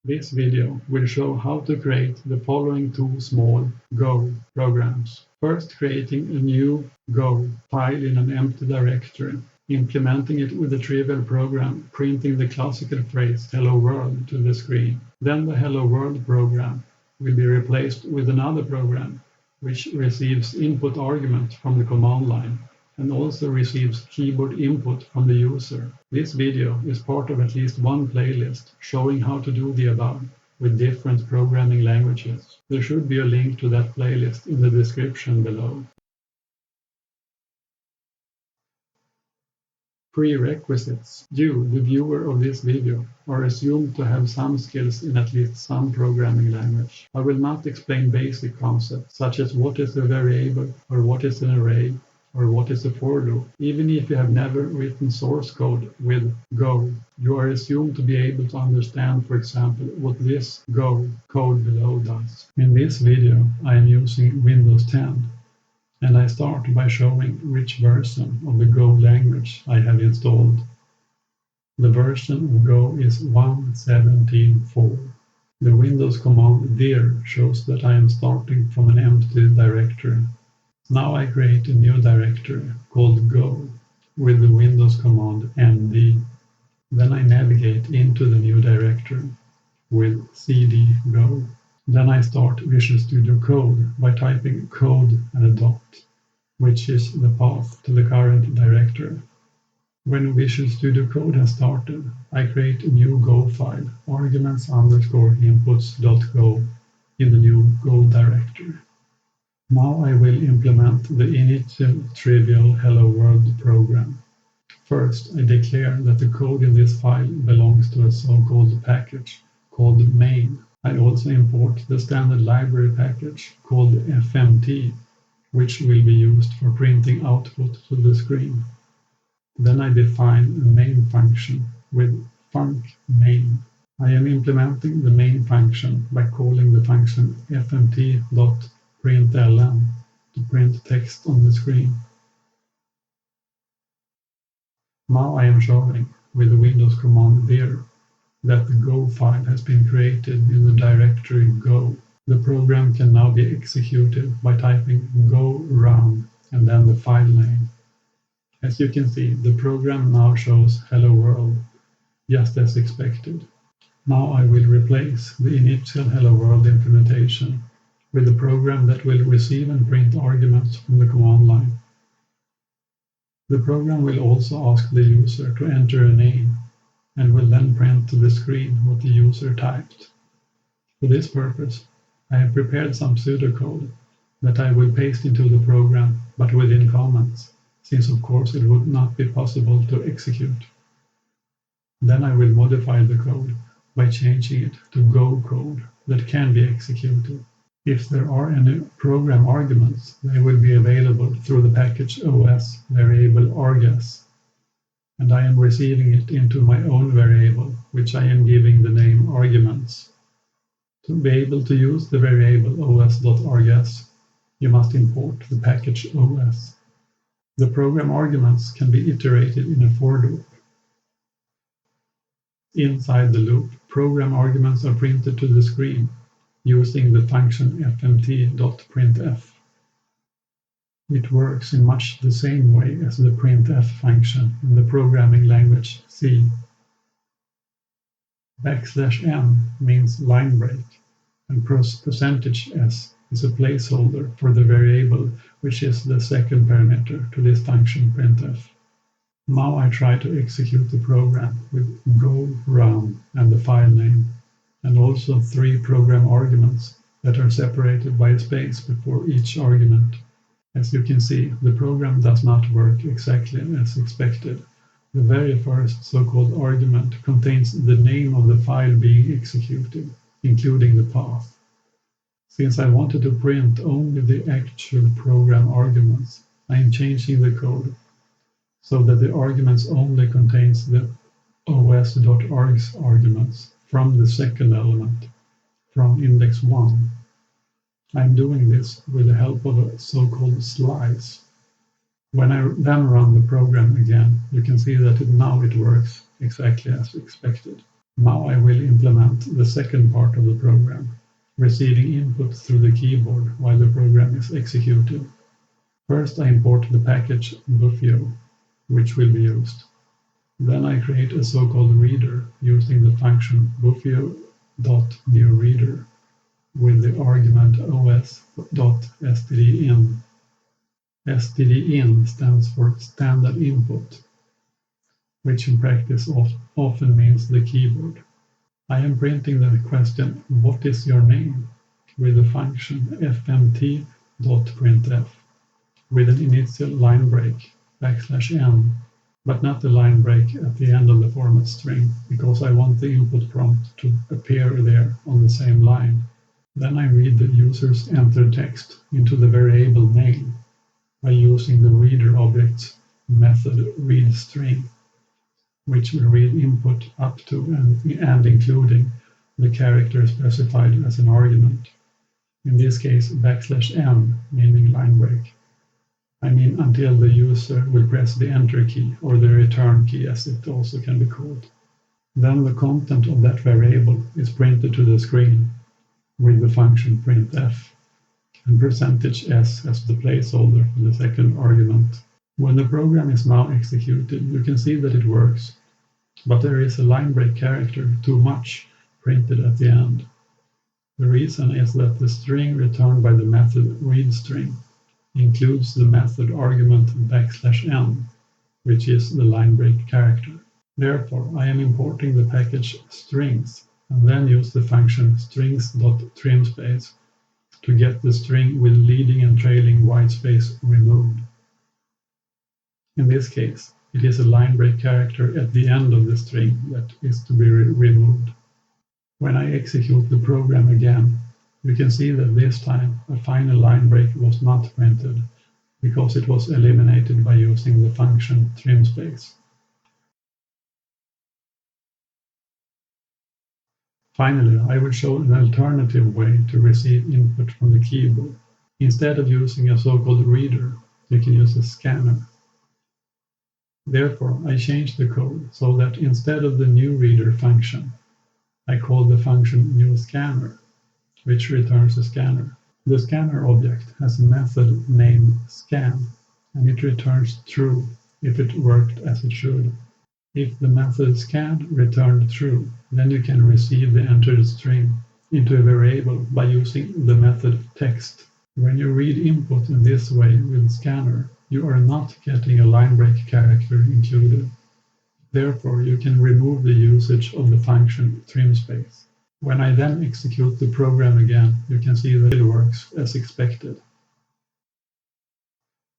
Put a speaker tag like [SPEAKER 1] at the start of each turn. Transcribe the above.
[SPEAKER 1] This video will show how to create the following two small Go programs. First, creating a new Go file in an empty directory, implementing it with a trivial program, printing the classical phrase "Hello World" to the screen. Then the Hello World program will be replaced with another program, which receives input argument from the command line and also receives keyboard input from the user. This video is part of at least one playlist showing how to do the above with different programming languages. There should be a link to that playlist in the description below. Prerequisites. You, the viewer of this video, are assumed to have some skills in at least some programming language. I will not explain basic concepts such as what is a variable or what is an array or what is a for loop. Even if you have never written source code with Go, you are assumed to be able to understand, for example, what this Go code below does. In this video, I am using Windows 10, and I start by showing which version of the Go language I have installed. The version of Go is 1.17.4. The Windows command dir shows that I am starting from an empty directory. Now I create a new directory called Go with the Windows command md. Then I navigate into the new directory with cd go. Then I start Visual Studio Code by typing code and a dot, which is the path to the current directory. When Visual Studio Code has started, I create a new Go file, arguments_inputs.go, in the new Go directory. Now I will implement the initial trivial Hello World program. First, I declare that the code in this file belongs to a so-called package called main. I also import the standard library package called fmt, which will be used for printing output to the screen. Then I define a main function with funcMain. I am implementing the main function by calling the function fmt.println to print text on the screen. Now I am showing, with the Windows command dir, that the Go file has been created in the directory Go. The program can now be executed by typing go run and then the file name. As you can see, the program now shows Hello World, just as expected. Now I will replace the initial Hello World implementation with a program that will receive and print arguments from the command line. The program will also ask the user to enter a name and will then print to the screen what the user typed. For this purpose, I have prepared some pseudocode that I will paste into the program, but within comments, since of course it would not be possible to execute. Then I will modify the code by changing it to Go code that can be executed. If there are any program arguments, they will be available through the package OS variable args, and I am receiving it into my own variable, which I am giving the name arguments. To be able to use the variable os.args, you must import the package OS. The program arguments can be iterated in a for loop. Inside the loop, program arguments are printed to the screen using the function fmt.printf. It works in much the same way as the printf function in the programming language C. \n means line break, and %s is a placeholder for the variable which is the second parameter to this function printf. Now I try to execute the program with go run and the file name, and also 3 program arguments that are separated by a space before each argument. As you can see, the program does not work exactly as expected. The very first so-called argument contains the name of the file being executed, including the path. Since I wanted to print only the actual program arguments, I am changing the code so that the arguments only contains the os.args arguments from the second element, from index 1. I'm doing this with the help of a so-called slice. When I then run the program again, you can see that now it works exactly as expected. Now I will implement the second part of the program, receiving input through the keyboard while the program is executed. First I import the package Buffio, which will be used. Then I create a so-called reader using the function buffio.newReader with the argument os.stdin. stdin stands for standard input, which in practice often means the keyboard. I am printing the question "What is your name?" with the function fmt.printf with an initial line break \n, but not the line break at the end of the format string, because I want the input prompt to appear there on the same line. Then I read the user's entered text into the variable name by using the reader object's method readString, which will read input up to and including the character specified as an argument. In this case, \n, meaning line break. I mean until the user will press the enter key, or the return key as it also can be called. Then the content of that variable is printed to the screen with the function printf, and %s as the placeholder for the second argument. When the program is now executed, you can see that it works, but there is a line break character, too much, printed at the end. The reason is that the string returned by the method readString includes the method argument \n, which is the line break character. Therefore, I am importing the package strings and then use the function strings.trimspace to get the string with leading and trailing whitespace removed. In this case, it is a line break character at the end of the string that is to be removed. When I execute the program again, you can see that this time a final line break was not printed because it was eliminated by using the function trimspace. Finally, I will show an alternative way to receive input from the keyboard. Instead of using a so-called reader, you can use a scanner. Therefore, I changed the code so that instead of the newReader function, I call the function newScanner, which returns a scanner. The scanner object has a method named scan, and it returns true if it worked as it should. If the method scan returned true, then you can receive the entered string into a variable by using the method text. When you read input in this way with scanner, you are not getting a line break character included. Therefore, you can remove the usage of the function trimspace. When I then execute the program again, you can see that it works as expected.